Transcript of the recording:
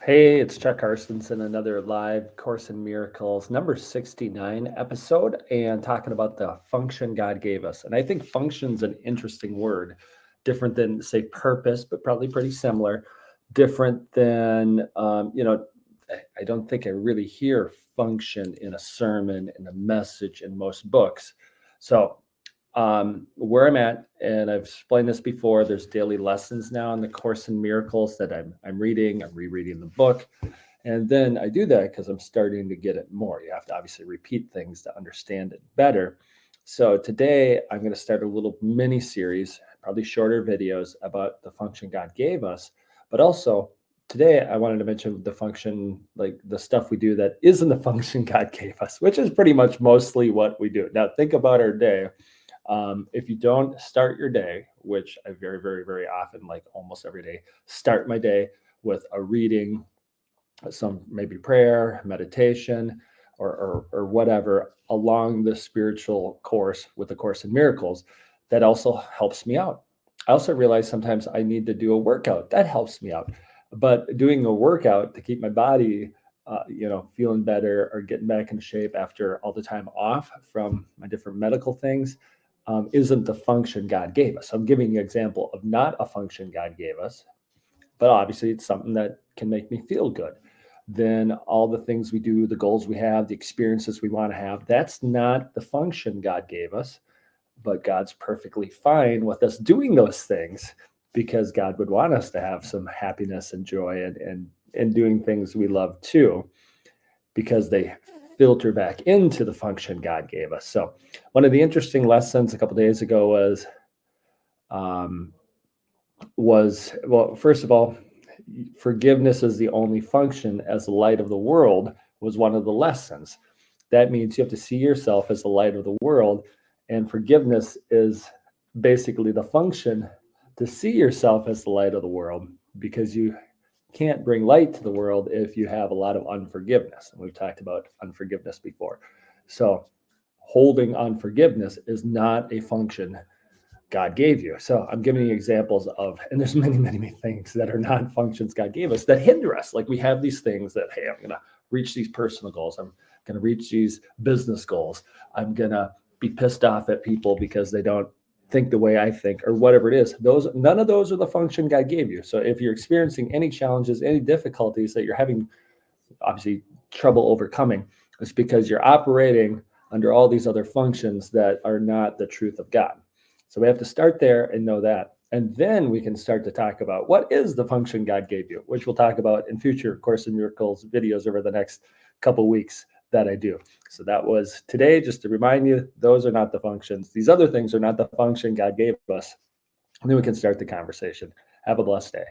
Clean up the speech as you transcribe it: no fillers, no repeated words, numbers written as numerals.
Hey, it's Chuck Carstensen, another live Course in Miracles, number 69 episode, and talking about the function God gave us. And I think function's an interesting word, different than, say, purpose, but probably pretty similar. Different than, I don't think I really hear function in a sermon, in a message, in most books. So where I'm at, and I've explained this before, there's daily lessons now in the Course in Miracles that I'm reading. I'm rereading the book. And then I do that because I'm starting to get it more. You have to obviously repeat things to understand it better. So today I'm going to start a little mini series, probably shorter videos about the function God gave us. But also today I wanted to mention the function, like the stuff we do that isn't the function God gave us, which is pretty much mostly what we do. Now think about our day. If you don't start your day, which I very, very, very often, like almost every day, start my day with a reading, some maybe prayer, meditation, or whatever along the spiritual course with the Course in Miracles, that also helps me out. I also realize sometimes I need to do a workout that helps me out, but doing a workout to keep my body, feeling better or getting back in shape after all the time off from my different medical things, isn't the function God gave us. I'm giving you an example of not a function God gave us, but obviously it's something that can make me feel good. Then all the things we do, the goals we have, the experiences we want to have, that's not the function God gave us, but God's perfectly fine with us doing those things because God would want us to have some happiness and joy and doing things we love too, because they filter back into the function God gave us. So one of the interesting lessons a couple of days ago um, well, first of all, forgiveness is the only function as the light of the world was one of the lessons. That means you have to see yourself as the light of the world, and forgiveness is basically the function to see yourself as the light of the world, because you can't bring light to the world if you have a lot of unforgiveness. And we've talked about unforgiveness before. So holding unforgiveness is not a function God gave you. So I'm giving you examples of, and there's many, many, many things that are not functions God gave us that hinder us. Like we have these things that, hey, I'm going to reach these personal goals. I'm going to reach these business goals. I'm going to be pissed off at people because they don't think the way I think, or whatever it is. None of those are the function God gave you. So if you're experiencing any challenges, any difficulties that you're having, obviously, trouble overcoming, it's because you're operating under all these other functions that are not the truth of God. So we have to start there and know that. And then we can start to talk about what is the function God gave you, which we'll talk about in future Course in Miracles videos over the next couple weeks that I do. So that was today, just to remind you, those are not the functions. These other things are not the function God gave us. And then we can start the conversation. Have a blessed day.